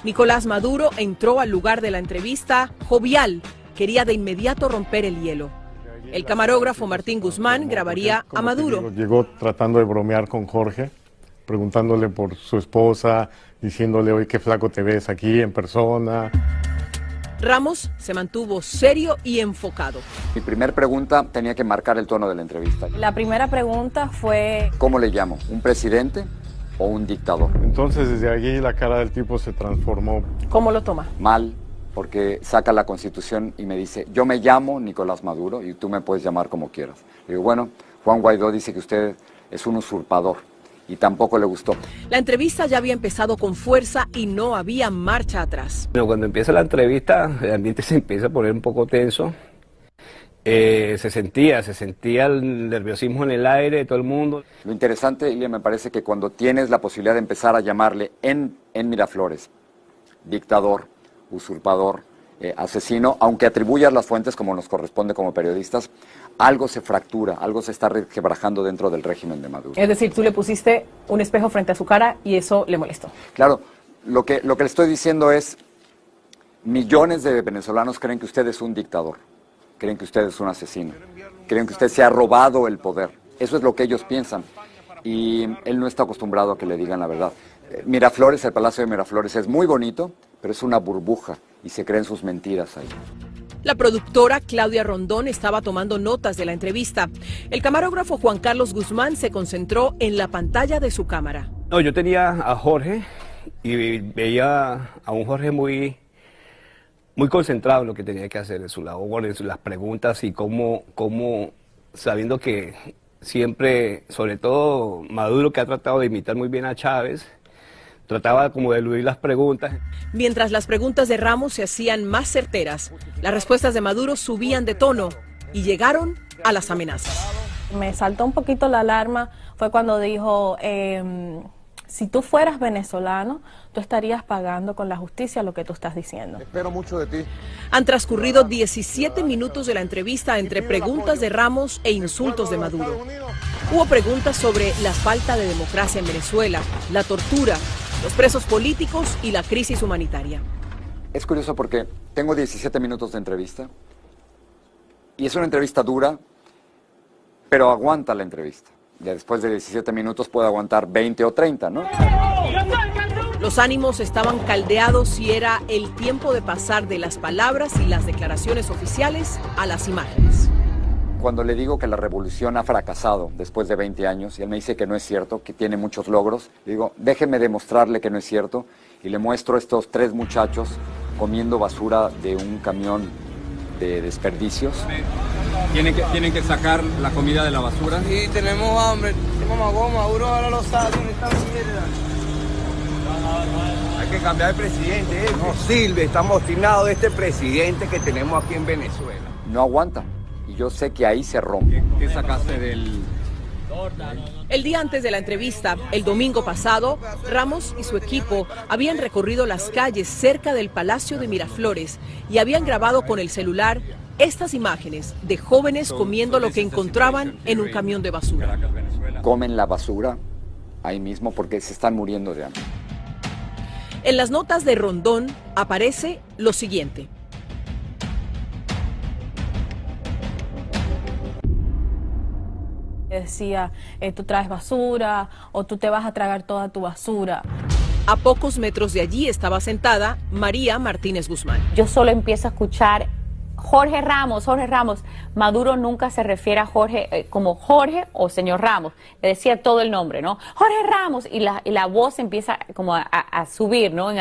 Nicolás Maduro entró al lugar de la entrevista jovial, quería de inmediato romper el hielo. El camarógrafo Martín Guzmán grabaría a Maduro. Llegó tratando de bromear con Jorge, preguntándole por su esposa, diciéndole, oye, qué flaco te ves aquí en persona. Ramos se mantuvo serio y enfocado. Mi primera pregunta tenía que marcar el tono de la entrevista. La primera pregunta fue... ¿Cómo le llamo? ¿Un presidente o un dictador? Entonces desde allí la cara del tipo se transformó. ¿Cómo lo toma? Mal, porque saca la Constitución y me dice, yo me llamo Nicolás Maduro y tú me puedes llamar como quieras. Le digo, bueno, Juan Guaidó dice que usted es un usurpador y tampoco le gustó. La entrevista ya había empezado con fuerza y no había marcha atrás. Bueno, cuando empieza la entrevista, el ambiente se empieza a poner un poco tenso. Se sentía el nerviosismo en el aire de todo el mundo. Lo interesante, Ilia, me parece que cuando tienes la posibilidad de empezar a llamarle en Miraflores, dictador, usurpador, asesino, aunque atribuyas las fuentes como nos corresponde como periodistas, algo se fractura, algo se está resquebrajando dentro del régimen de Maduro. Es decir, tú le pusiste un espejo frente a su cara y eso le molestó. Claro, lo que le estoy diciendo es, millones de venezolanos creen que usted es un dictador, creen que usted es un asesino, creen que usted se ha robado el poder. Eso es lo que ellos piensan y él no está acostumbrado a que le digan la verdad. Miraflores, el Palacio de Miraflores es muy bonito, pero es una burbuja y se creen sus mentiras ahí. La productora Claudia Rondón estaba tomando notas de la entrevista. El camarógrafo Juan Carlos Guzmán se concentró en la pantalla de su cámara. No, yo tenía a Jorge y veía a un Jorge muy concentrado en lo que tenía que hacer, en su labor, en las preguntas y cómo sabiendo que siempre, sobre todo Maduro, que ha tratado de imitar muy bien a Chávez, trataba como de eludir las preguntas. Mientras las preguntas de Ramos se hacían más certeras, las respuestas de Maduro subían de tono y llegaron a las amenazas. Me saltó un poquito la alarma, fue cuando dijo, si tú fueras venezolano, tú estarías pagando con la justicia lo que tú estás diciendo. Espero mucho de ti. Han transcurrido 17 minutos de la entrevista entre preguntas de Ramos e insultos de Maduro. Hubo preguntas sobre la falta de democracia en Venezuela, la tortura, los presos políticos y la crisis humanitaria. Es curioso porque tengo 17 minutos de entrevista y es una entrevista dura, pero aguanta la entrevista. Ya después de 17 minutos puede aguantar 20 o 30, ¿no? Los ánimos estaban caldeados y era el tiempo de pasar de las palabras y las declaraciones oficiales a las imágenes. Cuando le digo que la revolución ha fracasado después de 20 años y él me dice que no es cierto, que tiene muchos logros, le digo, déjeme demostrarle que no es cierto y le muestro a estos 3 muchachos comiendo basura de un camión de desperdicios. ¿Tienen que sacar la comida de la basura? Sí, tenemos hambre, tenemos goma, Maduro ahora lo sabe, esta mierda. Hay que cambiar de presidente, no sirve, estamos obstinados de este presidente que tenemos aquí en Venezuela. No aguanta. Y yo sé que ahí se rompe. ¿Qué sacaste del...? El día antes de la entrevista, el domingo pasado, Ramos y su equipo habían recorrido las calles cerca del Palacio de Miraflores y habían grabado con el celular estas imágenes de jóvenes comiendo lo que encontraban en un camión de basura. Comen la basura ahí mismo porque se están muriendo de hambre. En las notas de Rondón aparece lo siguiente. Decía, tú traes basura o tú te vas a tragar toda tu basura. A pocos metros de allí estaba sentada María Martínez Guzmán. Yo solo empiezo a escuchar Jorge Ramos, Jorge Ramos. Maduro nunca se refiere a Jorge como Jorge o señor Ramos. Le decía todo el nombre, ¿no? Jorge Ramos. Y la voz empieza como a subir, ¿no?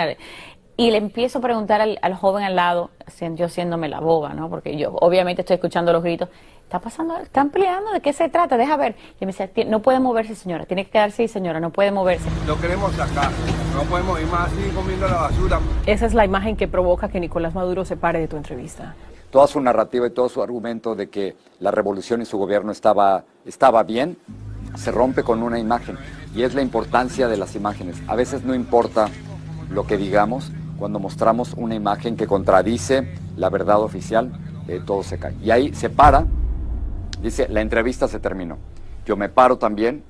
Y le empiezo a preguntar al joven al lado, yo haciéndome la boba, ¿no? Porque yo obviamente estoy escuchando los gritos. ¿Está pasando? ¿Están peleando? ¿De qué se trata? Deja ver. Y me decía, no puede moverse, señora. Tiene que quedarse ahí, señora. No puede moverse. Lo queremos sacar. No podemos ir más así comiendo la basura. Esa es la imagen que provoca que Nicolás Maduro se pare de tu entrevista. Toda su narrativa y todo su argumento de que la revolución y su gobierno estaba bien, se rompe con una imagen. Y es la importancia de las imágenes. A veces no importa lo que digamos, cuando mostramos una imagen que contradice la verdad oficial, todo se cae. Y ahí se para, dice, la entrevista se terminó. Yo me paro también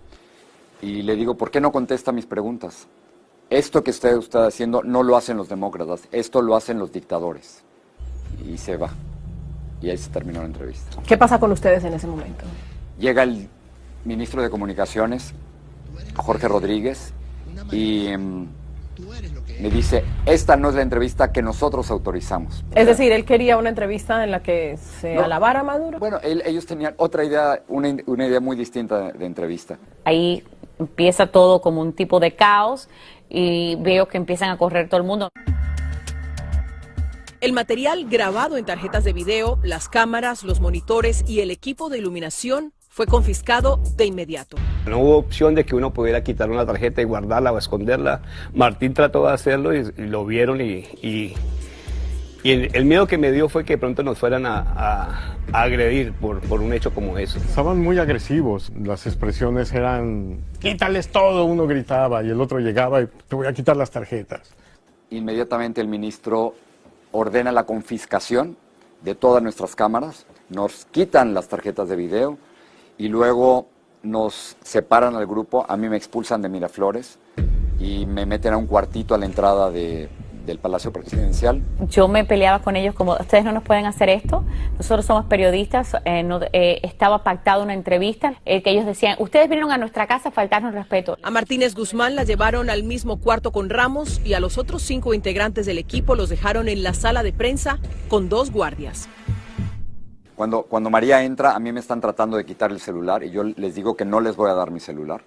y le digo, ¿por qué no contesta mis preguntas? esto que usted está haciendo no lo hacen los demócratas, esto lo hacen los dictadores. Y se va. Y ahí se terminó la entrevista. ¿Qué pasa con ustedes en ese momento? Llega el ministro de Comunicaciones, Jorge Rodríguez, y me dice, esta no es la entrevista que nosotros autorizamos. Es decir, él quería una entrevista en la que se alabara a Maduro. Bueno, ellos tenían otra idea, una idea muy distinta de entrevista. Ahí empieza todo como un tipo de caos y veo que empiezan a correr todo el mundo. El material grabado en tarjetas de video, las cámaras, los monitores y el equipo de iluminación fue confiscado de inmediato. No hubo opción de que uno pudiera quitar una tarjeta y guardarla o esconderla. Martín trató de hacerlo y lo vieron y el miedo que me dio fue que de pronto nos fueran a agredir por un hecho como eso. Estaban muy agresivos, las expresiones eran, quítales todo, uno gritaba y el otro llegaba y te voy a quitar las tarjetas. Inmediatamente el ministro ordena la confiscación de todas nuestras cámaras, nos quitan las tarjetas de video y luego nos separan al grupo, a mí me expulsan de Miraflores y me meten a un cuartito a la entrada del Palacio Presidencial. Yo me peleaba con ellos como, ustedes no nos pueden hacer esto, nosotros somos periodistas, estaba pactada una entrevista, que ellos decían, ustedes vinieron a nuestra casa a faltarnos respeto. A Martínez Guzmán la llevaron al mismo cuarto con Ramos y a los otros 5 integrantes del equipo los dejaron en la sala de prensa con 2 guardias. Cuando María entra, a mí me están tratando de quitar el celular y yo les digo que no les voy a dar mi celular.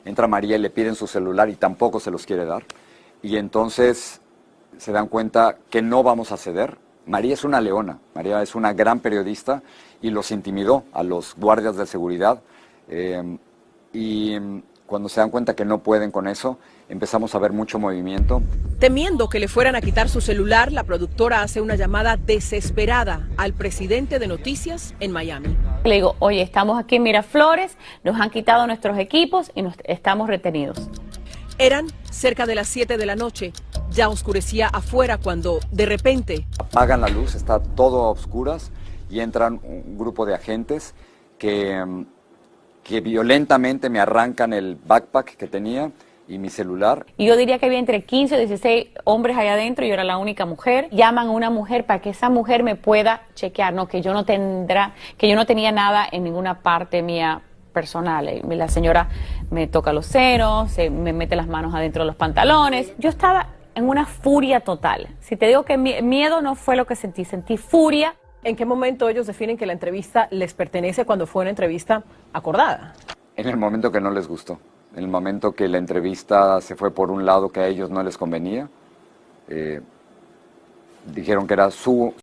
Entra María y le piden su celular y tampoco se los quiere dar. Y entonces se dan cuenta que no vamos a ceder. María es una leona, María es una gran periodista y los intimidó a los guardias de seguridad. Y cuando se dan cuenta que no pueden con eso, empezamos a ver mucho movimiento. Temiendo que le fueran a quitar su celular, la productora hace una llamada desesperada al presidente de Noticias en Miami. Le digo, oye, estamos aquí en Miraflores, nos han quitado nuestros equipos y estamos retenidos. Eran cerca de las 7 de la noche. Ya oscurecía afuera cuando, de repente... Apagan la luz, está todo a oscuras y entran un grupo de agentes que violentamente me arrancan el backpack que tenía y mi celular. Y yo diría que había entre 15 o 16 hombres allá adentro y yo era la única mujer. Llaman a una mujer para que esa mujer me pueda chequear, no, que yo no tenía nada en ninguna parte mía personal. La señora me toca los senos, me mete las manos adentro de los pantalones. Yo estaba en una furia total. Si te digo que miedo no fue lo que sentí furia. ¿En qué momento ellos definen que la entrevista les pertenece cuando fue una entrevista acordada? En el momento que no les gustó. En el momento que la entrevista se fue por un lado que a ellos no les convenía. Dijeron que era su